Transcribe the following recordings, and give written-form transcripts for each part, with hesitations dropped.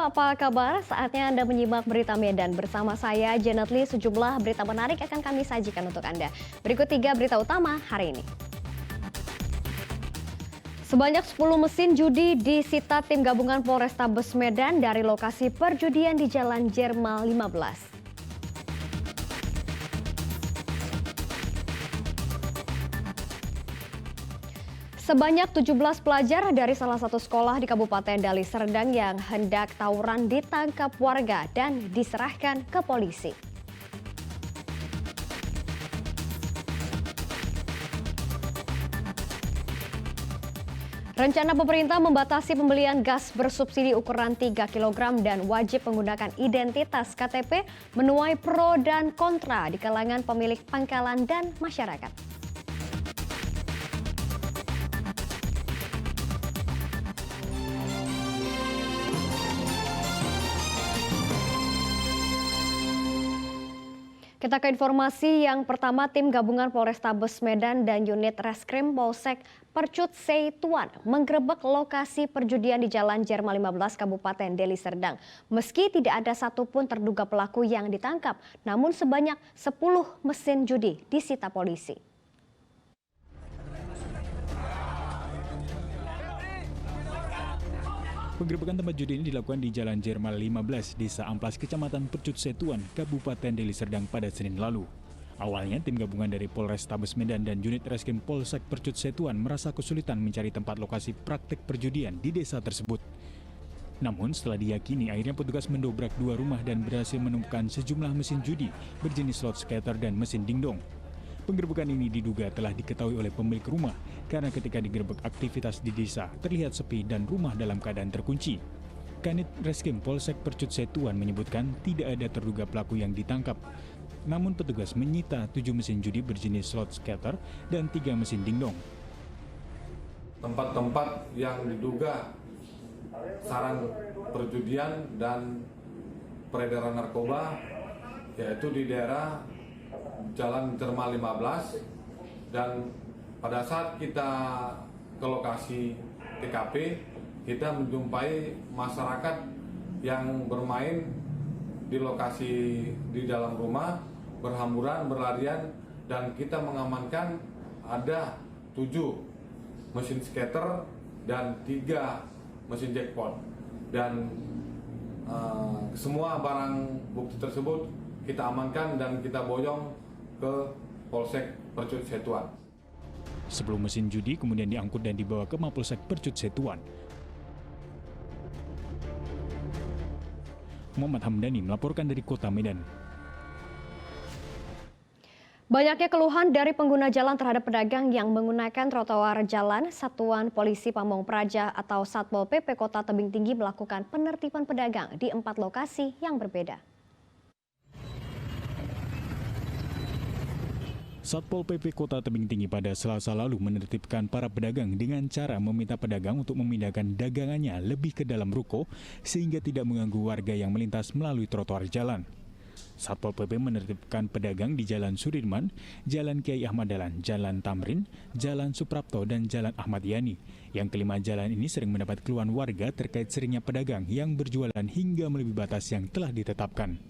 apa kabar? Saatnya Anda menyimak berita Medan bersama saya, Janet Lee. Sejumlah berita menarik akan kami sajikan untuk Anda. Berikut 3 berita utama hari ini. Sebanyak 10 mesin judi disita tim gabungan Polrestabes Medan dari lokasi perjudian di Jalan Jermal 15. Sebanyak 17 pelajar dari salah satu sekolah di Kabupaten Deli Serdang yang hendak tawuran ditangkap warga dan diserahkan ke polisi. Rencana pemerintah membatasi pembelian gas bersubsidi ukuran 3 kg dan wajib menggunakan identitas KTP menuai pro dan kontra di kalangan pemilik pangkalan dan masyarakat. Kita ke informasi yang pertama, tim gabungan Polrestabes Medan dan unit Reskrim Polsek Percut Setuan menggerebek lokasi perjudian di Jalan Jermal 15 Kabupaten Deli Serdang. Meski tidak ada satupun terduga pelaku yang ditangkap, namun sebanyak 10 mesin judi disita polisi. Penggerebekan tempat judi ini dilakukan di Jalan Jermal 15, Desa Amplas, Kecamatan Percut Setuan, Kabupaten Deli Serdang pada Senin lalu. Awalnya, tim gabungan dari Polrestabes Medan dan unit Reskrim Polsek Percut Setuan merasa kesulitan mencari tempat lokasi praktek perjudian di desa tersebut. Namun, setelah diyakini, akhirnya petugas mendobrak 2 rumah dan berhasil menemukan sejumlah mesin judi berjenis slot skater dan mesin dingdong. Penggerebekan ini diduga telah diketahui oleh pemilik rumah karena ketika digerebek aktivitas di desa terlihat sepi dan rumah dalam keadaan terkunci. Kanit Reskrim Polsek Percut Setuan menyebutkan tidak ada terduga pelaku yang ditangkap. Namun petugas menyita 7 mesin judi berjenis slot skater dan 3 mesin dingdong. Tempat-tempat yang diduga sarang perjudian dan peredaran narkoba yaitu di daerah Jalan Jermal 15, dan pada saat kita ke lokasi TKP, kita menjumpai masyarakat yang bermain di lokasi di dalam rumah, berhamburan, berlarian, dan kita mengamankan ada 7 mesin skater dan 3 mesin jackpot. Dan semua barang bukti tersebut kita amankan dan kita boyong ke Polsek Percut Setuan. 10 mesin judi kemudian diangkut dan dibawa ke Mapolsek Percut Setuan. Muhammad Hamdani melaporkan dari Kota Medan. Banyaknya keluhan dari pengguna jalan terhadap pedagang yang menggunakan trotoar jalan. Satuan Polisi Pamong Praja atau Satpol PP Kota Tebing Tinggi melakukan penertiban pedagang di 4 lokasi yang berbeda. Satpol PP Kota Tebing Tinggi pada Selasa lalu menertibkan para pedagang dengan cara meminta pedagang untuk memindahkan dagangannya lebih ke dalam ruko sehingga tidak mengganggu warga yang melintas melalui trotoar jalan. Satpol PP menertibkan pedagang di Jalan Sudirman, Jalan Kiai Ahmad Dahlan, Jalan Tamrin, Jalan Suprapto, dan Jalan Ahmad Yani. Yang kelima jalan ini sering mendapat keluhan warga terkait seringnya pedagang yang berjualan hingga melebihi batas yang telah ditetapkan.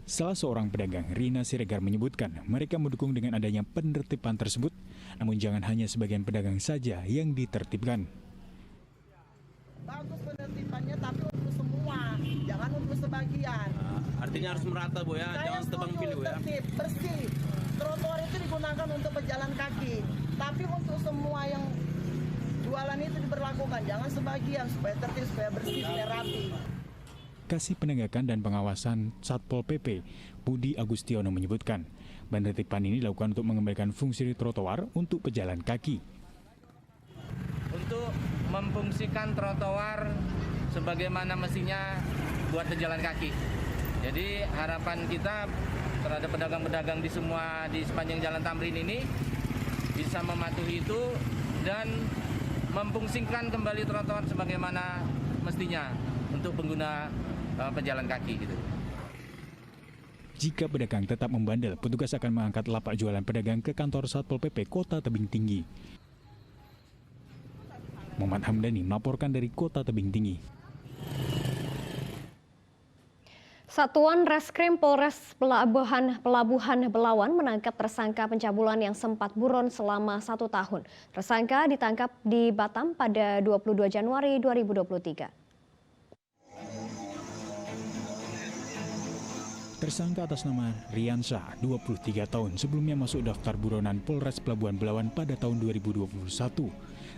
Salah seorang pedagang, Rina Siregar, menyebutkan mereka mendukung dengan adanya penertiban tersebut, namun jangan hanya sebagian pedagang saja yang ditertibkan. Bagus penertibannya, tapi untuk semua, jangan untuk sebagian. Artinya harus merata, Bu, ya? Jangan tebang pilih, Bu, ya? Tertib, bersih. Trotoar itu digunakan untuk pejalan kaki, tapi untuk semua yang jualan itu diberlakukan, jangan sebagian, supaya tertib, supaya bersih, supaya rapi. Kasih Penegakan dan Pengawasan Satpol PP, Budi Agustiono menyebutkan, penertiban ini dilakukan untuk mengembalikan fungsi trotoar untuk pejalan kaki. Untuk memfungsikan trotoar sebagaimana mestinya buat pejalan kaki. Jadi harapan kita terhadap pedagang-pedagang di sepanjang Jalan Tamrin ini bisa mematuhi itu dan memfungsikan kembali trotoar sebagaimana mestinya untuk pengguna pejalan kaki gitu. Jika pedagang tetap membandel, petugas akan mengangkat lapak jualan pedagang ke kantor Satpol PP Kota Tebing Tinggi. Muhammad Hamdani melaporkan dari Kota Tebing Tinggi. Satuan Reskrim Polres Pelabuhan Belawan menangkap tersangka pencabulan yang sempat buron selama 1 tahun. Tersangka ditangkap di Batam pada 22 Januari 2023. Tersangka atas nama Riansyah, 23 tahun, sebelumnya masuk daftar buronan Polres Pelabuhan Belawan pada tahun 2021.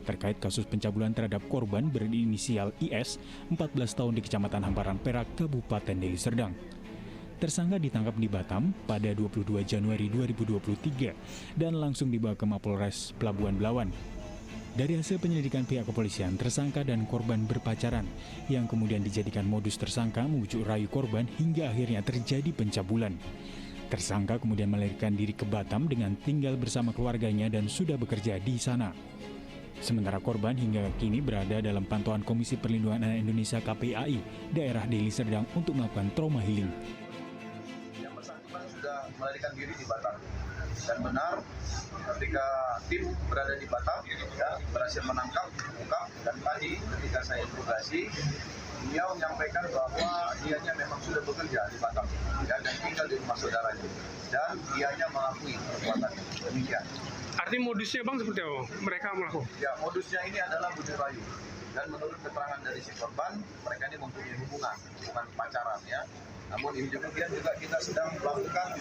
Terkait kasus pencabulan terhadap korban berinisial IS, 14 tahun di Kecamatan Hamparan Perak, Kabupaten Deli Serdang. Tersangka ditangkap di Batam pada 22 Januari 2023 dan langsung dibawa ke Mapolres Pelabuhan Belawan. Dari hasil penyelidikan pihak kepolisian, tersangka dan korban berpacaran yang kemudian dijadikan modus tersangka membujuk rayu korban hingga akhirnya terjadi pencabulan. Tersangka kemudian melarikan diri ke Batam dengan tinggal bersama keluarganya dan sudah bekerja di sana. Sementara korban hingga kini berada dalam pantauan Komisi Perlindungan Anak Indonesia KPAI daerah Deli Serdang untuk melakukan trauma healing. Yang bersangkutan sudah melarikan diri di Batam. Dan benar, ketika tim berada di Batam, ya, berhasil menangkap, dan tadi ketika saya interogasi, dia menyampaikan bahwa dianya memang sudah bekerja di Batam, ya, dan tinggal di rumah saudaranya. Dan dianya mengakui perbuatannya. Demikian. Artinya modusnya Bang seperti apa? Mereka melakukan? Ya, modusnya ini adalah bujuk rayu. Dan menurut keterangan dari si korban, mereka ini mempunyai hubungan pacaran, ya. Namun ini juga kita sedang melakukan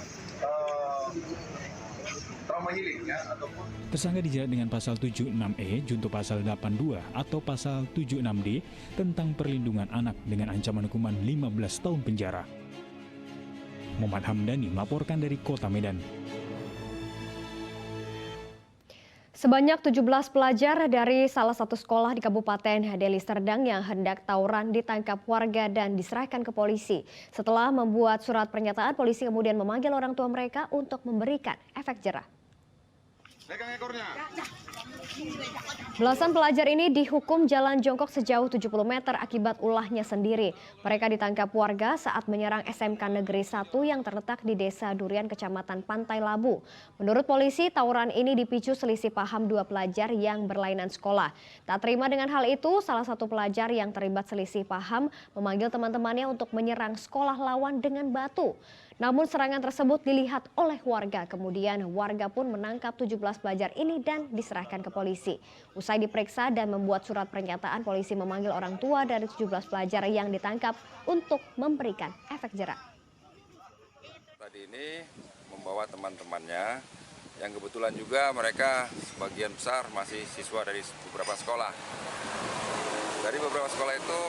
trauma healing, ya, ataupun Tersangka dijerat dengan pasal 76E junto pasal 82 atau pasal 76D tentang perlindungan anak dengan ancaman hukuman 15 tahun penjara. Muhammad Hamdani melaporkan dari Kota Medan. Sebanyak 17 pelajar dari salah satu sekolah di Kabupaten Deli Serdang yang hendak tawuran ditangkap warga dan diserahkan ke polisi. Setelah membuat surat pernyataan, polisi kemudian memanggil orang tua mereka untuk memberikan efek jerah. pegang ekornya. Belasan pelajar ini dihukum jalan jongkok sejauh 70 meter akibat ulahnya sendiri. Mereka ditangkap warga saat menyerang SMK Negeri 1 yang terletak di Desa Durian, Kecamatan Pantai Labu. Menurut polisi, tawuran ini dipicu selisih paham dua pelajar yang berlainan sekolah. Tak terima dengan hal itu, salah satu pelajar yang terlibat selisih paham memanggil teman-temannya untuk menyerang sekolah lawan dengan batu. Namun serangan tersebut dilihat oleh warga. Kemudian warga pun menangkap 17 pelajar ini dan diserahkan ke polisi. Usai diperiksa dan membuat surat pernyataan, polisi memanggil orang tua dari 17 pelajar yang ditangkap untuk memberikan efek jerah. Tadi ini membawa teman-temannya yang kebetulan juga mereka sebagian besar masih siswa dari beberapa sekolah. Dari beberapa sekolah itu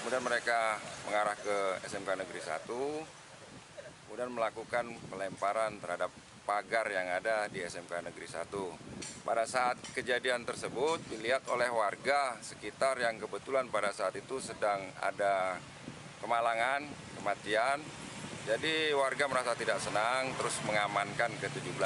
kemudian mereka mengarah ke SMK Negeri 1. Kemudian melakukan pelemparan terhadap pagar yang ada di SMK Negeri 1. Pada saat kejadian tersebut dilihat oleh warga sekitar yang kebetulan pada saat itu sedang ada kemalangan, kematian. Jadi warga merasa tidak senang terus mengamankan ke-17